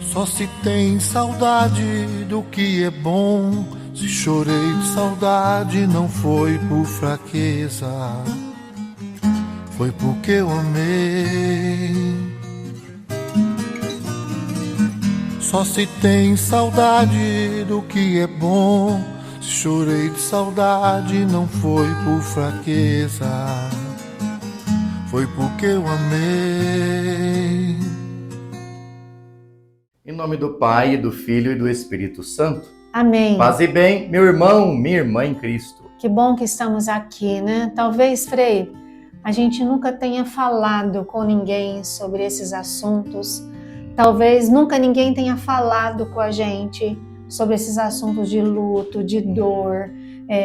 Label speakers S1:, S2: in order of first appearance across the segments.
S1: Só se tem saudade do que é bom. Se chorei de saudade não foi por fraqueza, foi porque eu amei. Só se tem saudade do que é bom. Se chorei de saudade não foi por fraqueza, foi porque eu amei.
S2: Em nome do Pai, do Filho e do Espírito Santo.
S3: Amém.
S2: Paz e bem, meu irmão, minha irmã em Cristo.
S3: Que bom que estamos aqui, né? Talvez, Frei, a gente nunca tenha falado com ninguém sobre esses assuntos. Talvez nunca ninguém tenha falado com a gente sobre esses assuntos de luto, de dor,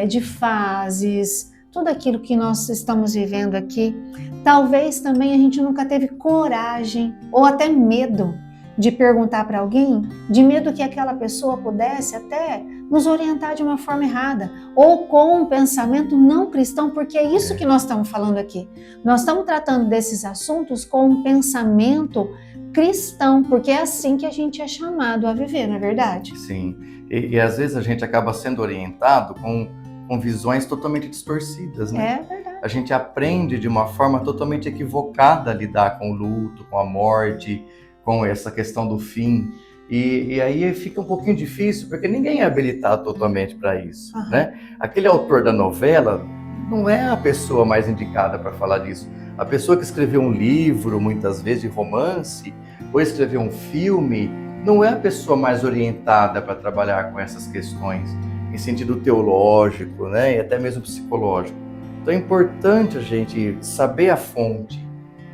S3: de fases, tudo aquilo que nós estamos vivendo aqui. Talvez também a gente nunca teve coragem ou até medo de perguntar para alguém, de medo que aquela pessoa pudesse até nos orientar de uma forma errada, ou com um pensamento não cristão, porque é isso que nós estamos falando aqui. Nós estamos tratando desses assuntos com um pensamento cristão, porque é assim que a gente é chamado a viver, não é verdade?
S2: Sim, e às vezes a gente acaba sendo orientado com visões totalmente distorcidas, né?
S3: É verdade.
S2: A gente aprende de uma forma totalmente equivocada a lidar com o luto, com a morte, com essa questão do fim, e aí fica um pouquinho difícil, porque ninguém é habilitado totalmente para isso, né? Aquele autor da novela não é a pessoa mais indicada para falar disso. A pessoa que escreveu um livro, muitas vezes de romance, ou escreveu um filme, não é a pessoa mais orientada para trabalhar com essas questões, em sentido teológico, né? E até mesmo psicológico. Então é importante a gente saber a fonte,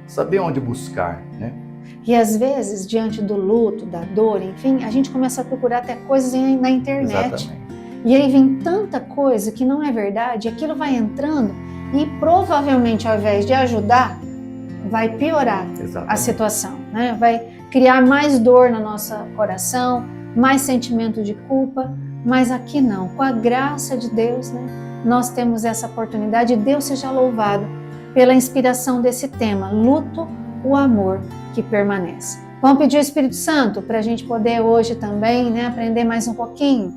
S2: saber onde buscar, né?
S3: E às vezes, diante do luto, da dor, enfim, a gente começa a procurar até coisas na internet.
S2: Exatamente.
S3: E aí vem tanta coisa que não é verdade, aquilo vai entrando e provavelmente, ao invés de ajudar, vai piorar a situação, né? Vai criar mais dor no nosso coração, mais sentimento de culpa, mas aqui não. Com a graça de Deus, né? Nós temos essa oportunidade, e Deus seja louvado pela inspiração desse tema, luto, o amor que permanece. Vamos pedir ao Espírito Santo para a gente poder hoje também, né, aprender mais um pouquinho?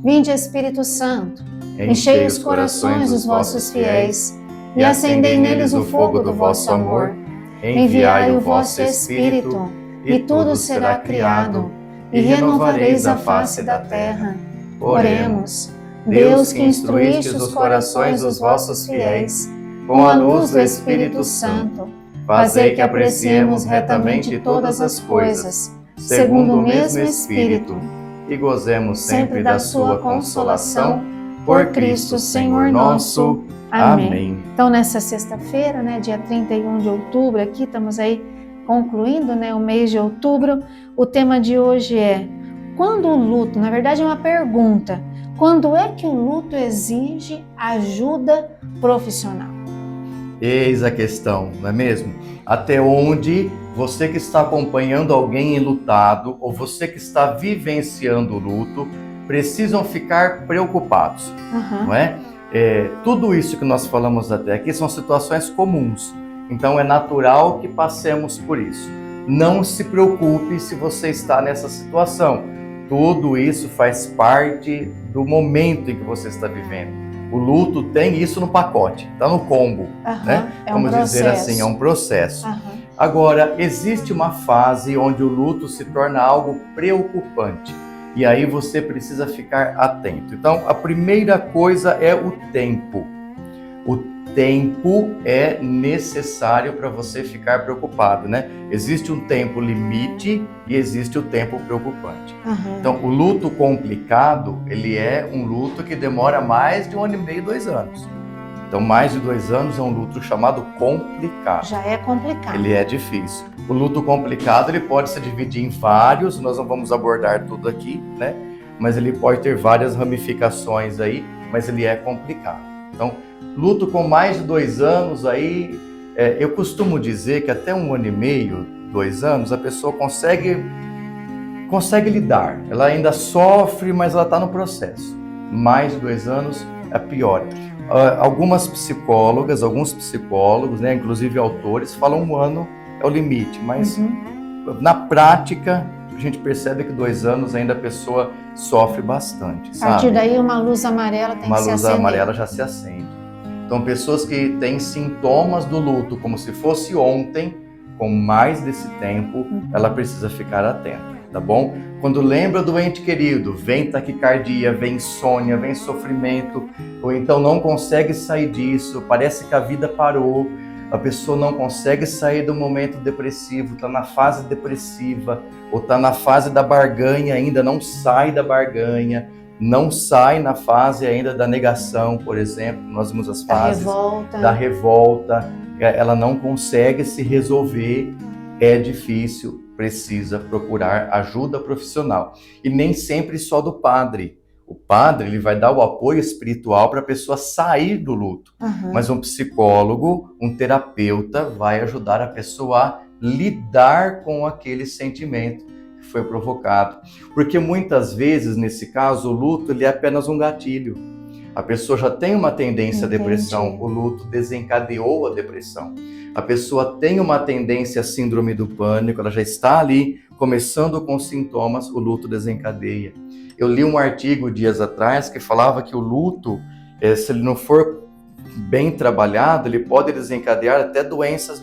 S3: Vinde, Espírito Santo, enchei os corações dos vossos fiéis e acendei neles o fogo do vosso amor. Enviai o vosso Espírito e tudo será criado e renovareis a face da terra. Oremos. Deus, que instruíste os corações dos vossos fiéis com a luz do Espírito Santo, fazei que apreciemos retamente todas as coisas, segundo o mesmo Espírito,
S2: e gozemos sempre da sua consolação, por Cristo Senhor nosso. Amém.
S3: Então, nessa sexta-feira, né, dia 31 de outubro, aqui estamos aí concluindo, né, o mês de outubro. O tema de hoje é: quando o luto, na verdade é uma pergunta, quando é que o luto exige ajuda profissional?
S2: Eis a questão, não é mesmo? Até onde você que está acompanhando alguém enlutado ou você que está vivenciando o luto precisam ficar preocupados, não é? Tudo isso que nós falamos até aqui são situações comuns, então é natural que passemos por isso. Não se preocupe se você está nessa situação, tudo isso faz parte do momento em que você está vivendo. O luto tem isso no pacote, está no combo, né? Vamos dizer assim, é um processo. Agora, existe uma fase onde o luto se torna algo preocupante. E aí você precisa ficar atento. Então, a primeira coisa é o tempo. O tempo é necessário para você ficar preocupado, né? Existe um tempo limite e existe o tempo preocupante. Então, o luto complicado, ele é um luto que demora mais de 1 ano e meio, 2 anos. Então, mais de 2 anos é um luto chamado complicado.
S3: Já é complicado.
S2: Ele é difícil. O luto complicado, ele pode se dividir em vários, nós não vamos abordar tudo aqui, né? Mas ele pode ter várias ramificações aí, mas ele é complicado. Então, luto com mais de 2 anos aí, eu costumo dizer que até 1 ano e meio, 2 anos, a pessoa consegue lidar. Ela ainda sofre, mas ela está no processo. Mais de 2 anos é pior. Algumas psicólogas, alguns psicólogos, né, inclusive autores, falam 1 ano é o limite, mas na prática a gente percebe que 2 anos ainda a pessoa sofre bastante,
S3: A partir
S2: sabe?
S3: daí uma luz amarela tem
S2: Uma
S3: que se
S2: luz
S3: acender.
S2: amarela já se acende. Então, pessoas que têm sintomas do luto como se fosse ontem, com mais desse tempo, ela precisa ficar atenta, tá bom? Quando lembra do ente querido, vem taquicardia, vem insônia, vem sofrimento, ou então não consegue sair disso, parece que a vida parou, a pessoa não consegue sair do momento depressivo, está na fase depressiva, ou está na fase da barganha, ainda não sai da barganha, não sai na fase ainda da negação, por exemplo, nós vimos as fases da revolta, ela não consegue se resolver, é difícil, precisa procurar ajuda profissional. E nem sempre só do padre. O padre ele vai dar o apoio espiritual para a pessoa sair do luto, mas um psicólogo, um terapeuta vai ajudar a pessoa a lidar com aquele sentimento que foi provocado. Porque muitas vezes, nesse caso, o luto ele é apenas um gatilho. A pessoa já tem uma tendência à depressão, o luto desencadeou a depressão. A pessoa tem uma tendência à síndrome do pânico, ela já está ali começando com sintomas, o luto desencadeia. Eu li um artigo dias atrás que falava que o luto, se ele não for bem trabalhado, ele pode desencadear até doenças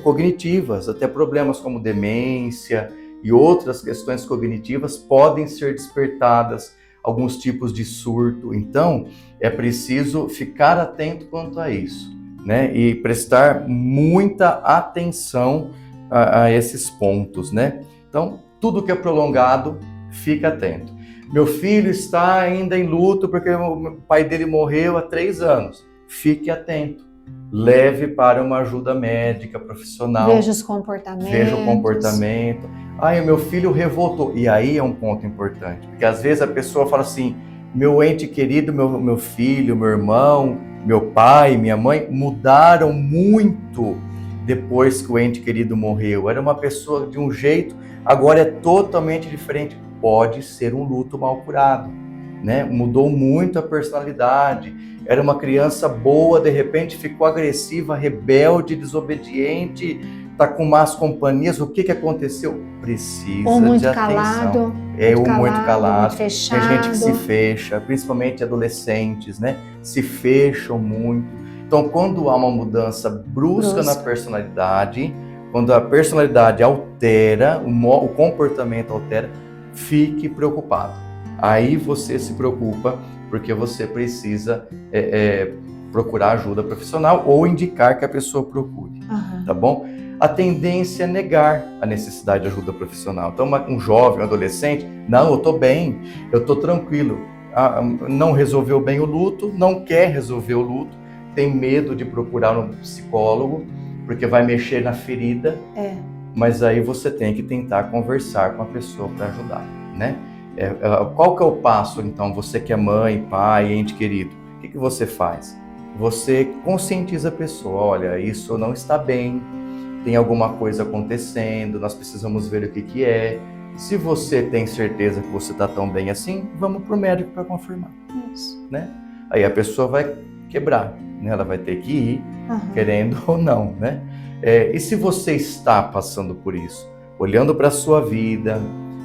S2: cognitivas, até problemas como demência e outras questões cognitivas podem ser despertadas, alguns tipos de surto. Então, é preciso ficar atento quanto a isso, né? E prestar muita atenção a esses pontos, né? Então, tudo que é prolongado, fica atento. Meu filho está ainda em luto porque o pai dele morreu há 3 anos. Fique atento. Leve para uma ajuda médica, profissional.
S3: Veja os comportamentos.
S2: Veja o comportamento. O meu filho revoltou. E aí é um ponto importante. Porque às vezes a pessoa fala assim, meu ente querido, meu filho, meu irmão, meu pai, minha mãe, mudaram muito depois que o ente querido morreu. Era uma pessoa de um jeito, agora é totalmente diferente. Pode ser um luto mal curado, né? Mudou muito a personalidade. Era uma criança boa, de repente ficou agressiva, rebelde, desobediente, tá com más companhias. O que aconteceu? Precisa
S3: ou muito
S2: de atenção.
S3: Calado,
S2: Muito calado.
S3: Muito fechado.
S2: Tem gente que se fecha, principalmente adolescentes, né? Se fecham muito. Então, quando há uma mudança brusca na personalidade, quando a personalidade altera, o comportamento altera, fique preocupado. Aí você se preocupa porque você precisa procurar ajuda profissional ou indicar que a pessoa procure, tá bom? A tendência é negar a necessidade de ajuda profissional. Então, um jovem, um adolescente, não, eu estou bem, eu estou tranquilo, não resolveu bem o luto, não quer resolver o luto, tem medo de procurar um psicólogo, porque vai mexer na ferida, mas aí você tem que tentar conversar com a pessoa para ajudar, né? Qual que é o passo, então, você que é mãe, pai, ente querido, o que você faz? Você conscientiza a pessoa, olha, isso não está bem, tem alguma coisa acontecendo, nós precisamos ver o que é. Se você tem certeza que você está tão bem assim, vamos para o médico para confirmar.
S3: Isso.
S2: Né? Aí a pessoa vai quebrar, né? Ela vai ter que ir, querendo ou não, né? E se você está passando por isso, olhando para a sua vida,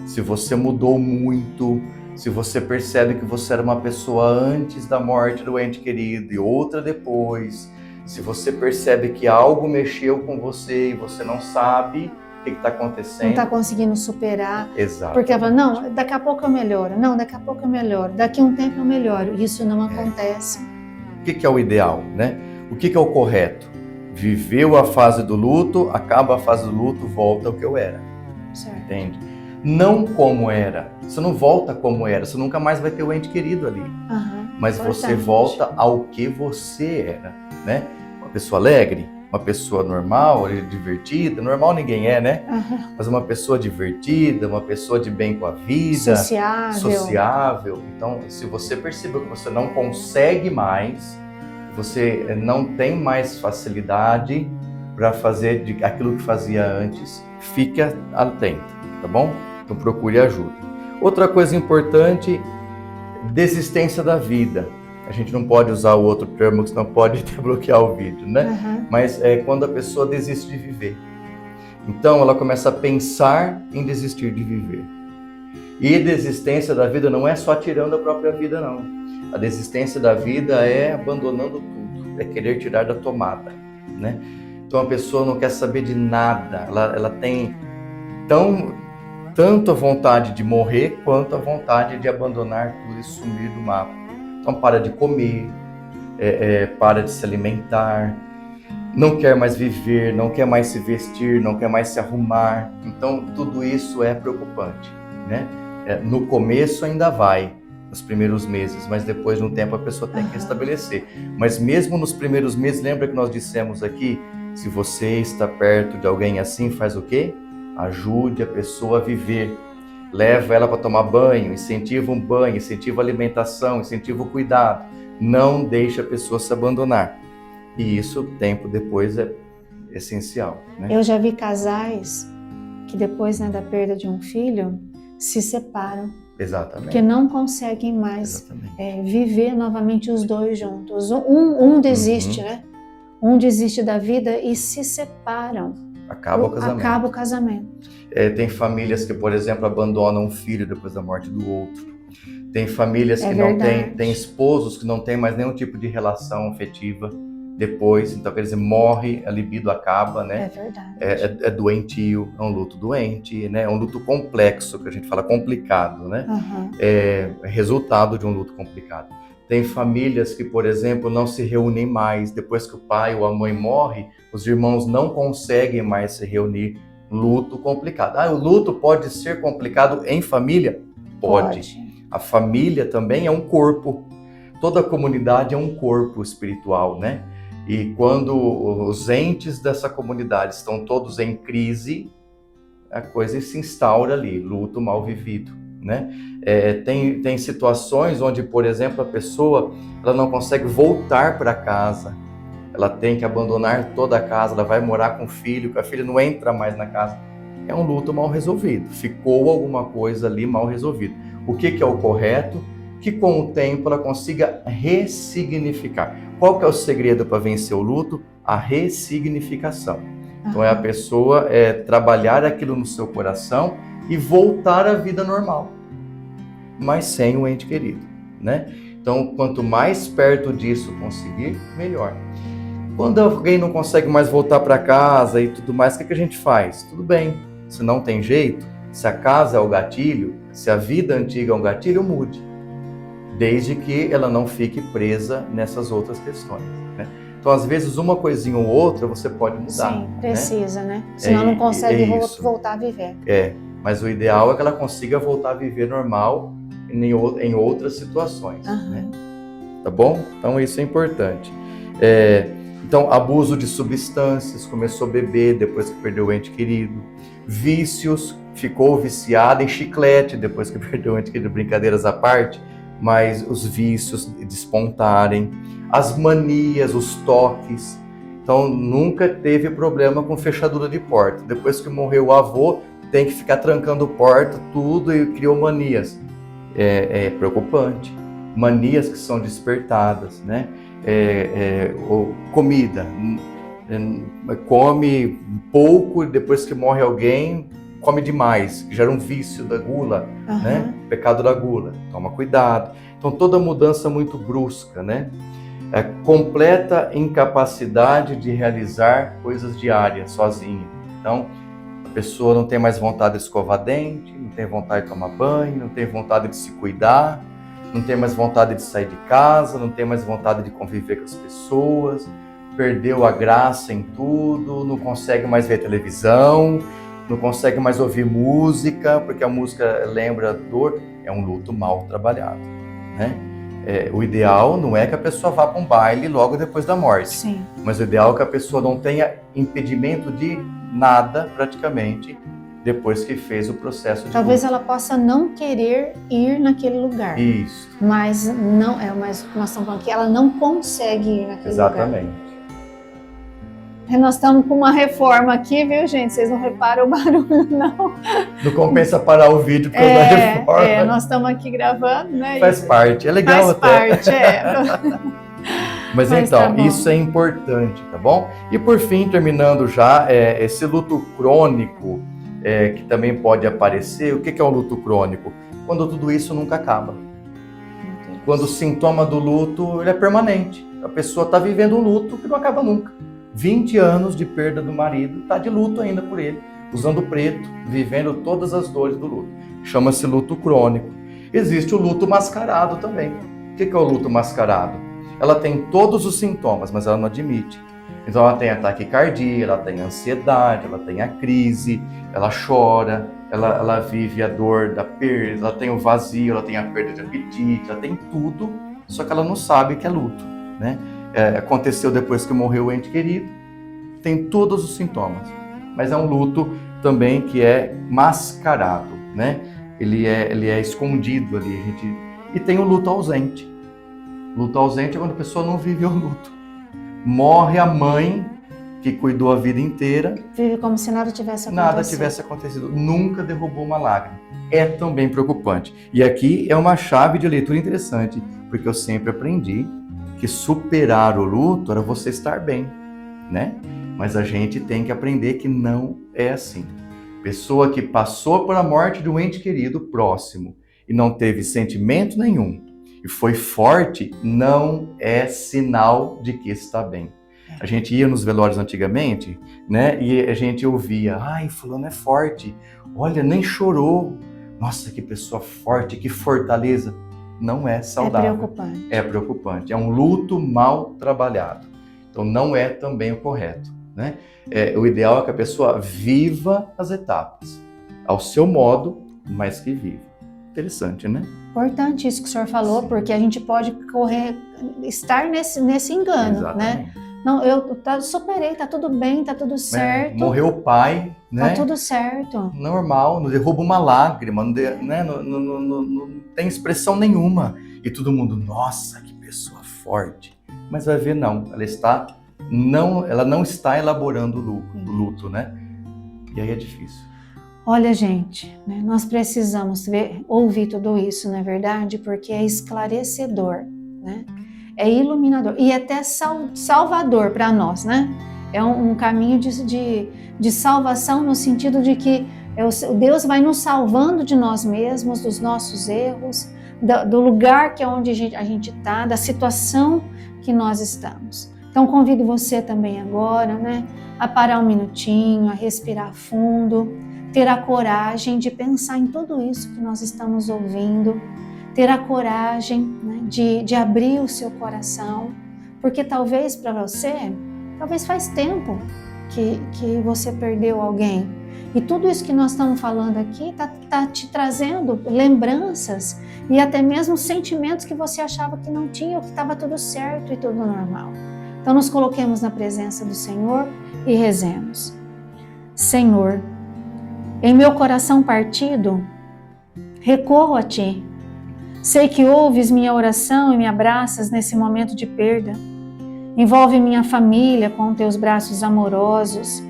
S2: se você mudou muito, se você percebe que você era uma pessoa antes da morte do ente querido e outra depois, se você percebe que algo mexeu com você e você não sabe o que está acontecendo.
S3: Não está conseguindo superar.
S2: Exato.
S3: Porque ela fala, não, daqui a pouco eu melhoro. Não, daqui a pouco eu melhoro. Daqui a um tempo eu melhoro. Isso não acontece.
S2: O que é o ideal, né? O que é o correto? Viveu a fase do luto, acaba a fase do luto, volta ao que eu era.
S3: Certo.
S2: Entende? Não como era. Você não volta como era. Você nunca mais vai ter o ente querido ali. Mas você volta ao que você era, né? Uma pessoa alegre, uma pessoa normal, divertida. Normal ninguém é, né? Mas uma pessoa divertida, uma pessoa de bem com a vida. Sociável. Então, se você percebeu que você não consegue mais, você não tem mais facilidade para fazer aquilo que fazia antes, fique atento, tá bom? Então procure ajuda. Outra coisa importante, desistência da vida. A gente não pode usar o outro termo, que senão pode bloquear o vídeo, né? Mas é quando a pessoa desiste de viver. Então ela começa a pensar em desistir de viver. E desistência da vida não é só tirando a própria vida, não. A desistência da vida é abandonando tudo, é querer tirar da tomada, né? Então a pessoa não quer saber de nada, ela tem tanto a vontade de morrer quanto a vontade de abandonar tudo e sumir do mapa. Então para de comer, para de se alimentar, não quer mais viver, não quer mais se vestir, não quer mais se arrumar. Então tudo isso é preocupante, né? No começo ainda vai, nos primeiros meses, mas depois de um tempo a pessoa tem que restabelecer. Mas mesmo nos primeiros meses, lembra que nós dissemos aqui, se você está perto de alguém assim, faz o quê? Ajude a pessoa a viver. Leva ela para tomar banho, incentiva um banho, incentiva a alimentação, incentiva o cuidado. Não deixe a pessoa se abandonar. E isso, tempo depois, é essencial, né?
S3: Eu já vi casais que depois, né, da perda de um filho, se separam.
S2: Exatamente.
S3: Porque não conseguem mais viver novamente os dois juntos. Um desiste, né? Um desiste da vida e se separam.
S2: Acaba o casamento.
S3: Acaba o casamento.
S2: Tem famílias que, por exemplo, abandonam um filho depois da morte do outro. Tem famílias que não têm esposos que não têm mais nenhum tipo de relação afetiva depois. Então, quer dizer, morre, a libido acaba, né?
S3: É verdade.
S2: É doentio, é um luto doente, né? É um luto complexo, que a gente fala complicado, né? É resultado de um luto complicado. Tem famílias que, por exemplo, não se reúnem mais. Depois que o pai ou a mãe morre, os irmãos não conseguem mais se reunir. Luto complicado. O luto pode ser complicado em família? Pode. A família também é um corpo. Toda a comunidade é um corpo espiritual, né? E quando os entes dessa comunidade estão todos em crise, a coisa se instaura ali, luto mal vivido, né? Tem situações onde, por exemplo, a pessoa ela não consegue voltar para casa, ela tem que abandonar toda a casa, ela vai morar com o filho, que a filha não entra mais na casa. É um luto mal resolvido, ficou alguma coisa ali mal resolvida. O que é o correto? Que com o tempo ela consiga ressignificar. Qual que é o segredo para vencer o luto? A ressignificação. Então é a pessoa trabalhar aquilo no seu coração e voltar à vida normal, mas sem o ente querido, né? Então quanto mais perto disso conseguir, melhor. Quando alguém não consegue mais voltar para casa e tudo mais, o que a gente faz? Tudo bem, se não tem jeito, se a casa é o gatilho, se a vida antiga é um gatilho, mude. Desde que ela não fique presa nessas outras questões, né? Então, às vezes, uma coisinha ou outra você pode mudar.
S3: Sim, precisa, né? Senão não consegue voltar a viver.
S2: Mas o ideal é que ela consiga voltar a viver normal em outras situações, né? Tá bom? Então, isso é importante. Então, abuso de substâncias, começou a beber depois que perdeu o ente querido. Vícios, ficou viciado em chiclete depois que perdeu o ente querido, brincadeiras à parte. Mas os vícios despontarem, as manias, os toques. Então, nunca teve problema com fechadura de porta. Depois que morreu o avô, tem que ficar trancando porta, tudo, e criou manias. É preocupante. Manias que são despertadas, né? Comida. Come pouco, depois que morre alguém, come demais, que gera um vício da gula, né? Pecado da gula. Toma cuidado. Então, toda mudança muito brusca, né? Completa incapacidade de realizar coisas diárias sozinha. Então, a pessoa não tem mais vontade de escovar dente, não tem vontade de tomar banho, não tem vontade de se cuidar, não tem mais vontade de sair de casa, não tem mais vontade de conviver com as pessoas, perdeu a graça em tudo, não consegue mais ver televisão, não consegue mais ouvir música, porque a música lembra a dor. É um luto mal trabalhado, né? O ideal não é que a pessoa vá para um baile logo depois da morte.
S3: Sim.
S2: Mas o ideal é que a pessoa não tenha impedimento de nada, praticamente, depois que fez o processo de
S3: Talvez
S2: luto.
S3: ela possa não querer ir naquele lugar.
S2: Isso.
S3: Mas não mas nós estamos falando que ela não consegue ir naquele lugar.
S2: Exatamente.
S3: Nós estamos com uma reforma aqui, viu, gente? Vocês não reparam o barulho, não.
S2: Não compensa parar o vídeo por causa da reforma.
S3: Nós estamos aqui gravando, né?
S2: Faz parte, é legal
S3: Faz
S2: até.
S3: parte,
S2: Mas então, isso é importante, tá bom? E por fim, terminando já, esse luto crônico, que também pode aparecer. O que é um luto crônico? Quando tudo isso nunca acaba. Quando o sintoma do luto ele é permanente. A pessoa está vivendo um luto que não acaba nunca. 20 anos de perda do marido, está de luto ainda por ele, usando preto, vivendo todas as dores do luto. Chama-se luto crônico. Existe o luto mascarado também. O que é o luto mascarado? Ela tem todos os sintomas, mas ela não admite. Então ela tem ataque cardíaco, ela tem ansiedade, ela tem a crise, ela chora, ela vive a dor da perda, ela tem o vazio, ela tem a perda de apetite, ela tem tudo, só que ela não sabe que é luto, né? Aconteceu depois que morreu o ente querido, tem todos os sintomas, mas é um luto também que é mascarado, né? Ele é escondido ali, e tem o luto ausente. Luto ausente é quando a pessoa não vive o luto. Morre a mãe que cuidou a vida inteira.
S3: Vive como se nada tivesse acontecido.
S2: Nada tivesse acontecido. Nunca derrubou uma lágrima. É também preocupante. E aqui é uma chave de leitura interessante, porque eu sempre aprendi que superar o luto era você estar bem, né? Mas a gente tem que aprender que não é assim. Pessoa que passou por a morte de um ente querido próximo e não teve sentimento nenhum e foi forte, não é sinal de que está bem. A gente ia nos velórios antigamente, né? E a gente ouvia, ai, fulano é forte, olha, nem chorou. Nossa, que pessoa forte, que fortaleza. Não é saudável.
S3: É preocupante.
S2: É preocupante. É um luto mal trabalhado. Então não é também o correto, né? O ideal é que a pessoa viva as etapas, ao seu modo, mas que viva. Interessante, né?
S3: Importante isso que o senhor falou, sim, porque a gente pode estar nesse engano, exatamente, né? Não, eu superei, tá tudo bem, tá tudo certo.
S2: Morreu o pai, né?
S3: Tá tudo certo.
S2: Normal, não derruba uma lágrima, não tem expressão nenhuma. E todo mundo, nossa, que pessoa forte. Mas vai ver, não, ela não está elaborando o luto, né? E aí é difícil.
S3: Olha, gente, né, nós precisamos ouvir tudo isso, não é verdade? Porque é esclarecedor, né? É iluminador e até salvador para nós, né? É um caminho de salvação no sentido de que Deus vai nos salvando de nós mesmos, dos nossos erros, do lugar que é onde a gente está, da situação que nós estamos. Então convido você também agora, né, a parar um minutinho, a respirar fundo, ter a coragem de pensar em tudo isso que nós estamos ouvindo, ter a coragem, né, de abrir o seu coração, porque talvez para você, talvez faz tempo que você perdeu alguém. E tudo isso que nós estamos falando aqui tá te trazendo lembranças e até mesmo sentimentos que você achava que não tinha, ou que estava tudo certo e tudo normal. Então nos coloquemos na presença do Senhor e rezemos. Senhor, em meu coração partido, recorro a Ti. Sei que ouves minha oração e me abraças nesse momento de perda. Envolve minha família com Teus braços amorosos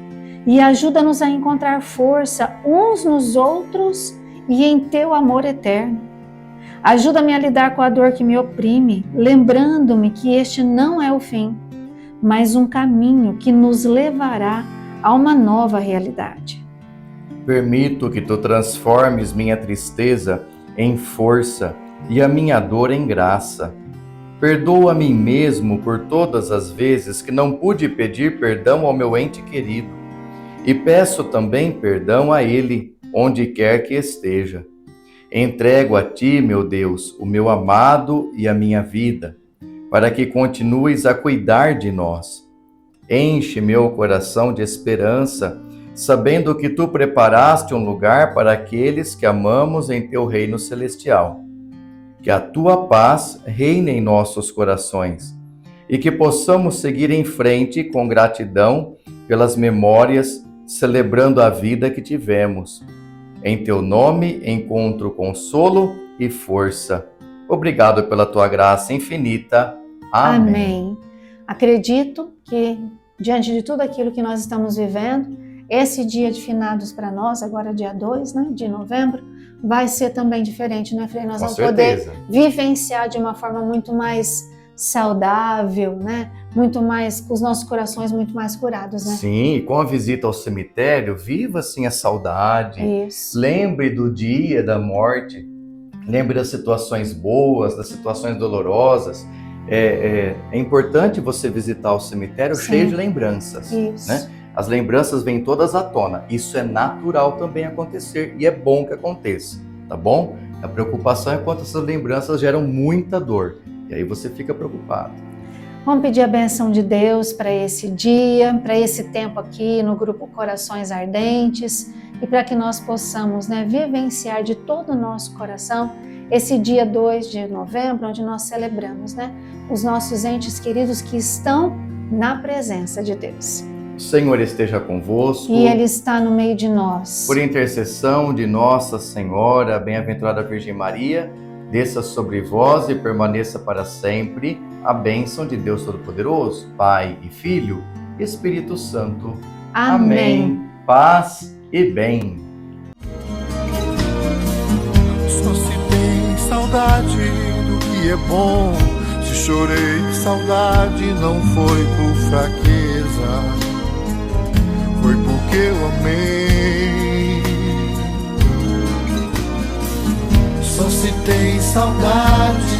S3: e ajuda-nos a encontrar força uns nos outros e em Teu amor eterno. Ajuda-me a lidar com a dor que me oprime, lembrando-me que este não é o fim, mas um caminho que nos levará a uma nova realidade.
S2: Permito que Tu transformes minha tristeza em força e a minha dor em graça. Perdoa a mim mesmo por todas as vezes que não pude pedir perdão ao meu ente querido. E peço também perdão a ele, onde quer que esteja. Entrego a Ti, meu Deus, o meu amado e a minha vida, para que continues a cuidar de nós. Enche meu coração de esperança, sabendo que Tu preparaste um lugar para aqueles que amamos em Teu reino celestial. Que a Tua paz reine em nossos corações e que possamos seguir em frente com gratidão pelas memórias, celebrando a vida que tivemos. Em Teu nome encontro consolo e força. Obrigado pela Tua graça infinita. Amém.
S3: Amém. Acredito que, diante de tudo aquilo que nós estamos vivendo, esse dia de finados para nós, agora dia 2, né, de novembro, vai ser também diferente, né, Frei? Nós vamos poder vivenciar de uma forma muito mais saudável, né? Muito mais, com os nossos corações muito mais curados, né?
S2: Sim, e com a visita ao cemitério, viva assim a saudade.
S3: Isso.
S2: Lembre do dia da morte, lembre das situações boas, das situações dolorosas. É importante você visitar o cemitério cheio de lembranças.
S3: Isso.
S2: Né? As lembranças vêm todas à tona. Isso é natural também acontecer e é bom que aconteça, tá bom? A preocupação é quando essas lembranças geram muita dor. E aí você fica preocupado.
S3: Vamos pedir a benção de Deus para esse dia, para esse tempo aqui no grupo Corações Ardentes e para que nós possamos, né, vivenciar de todo o nosso coração esse dia 2 de novembro, onde nós celebramos, né, os nossos entes queridos que estão na presença de Deus.
S2: O Senhor esteja convosco.
S3: E Ele está no meio de nós.
S2: Por intercessão de Nossa Senhora, bem-aventurada Virgem Maria, desça sobre vós e permaneça para sempre a bênção de Deus Todo-Poderoso, Pai e Filho e Espírito Santo.
S3: Amém.
S2: Paz e bem.
S1: Só se tem saudade do que é bom. Se chorei de saudade, não foi por fraqueza, foi porque eu amei. Só se tem saudade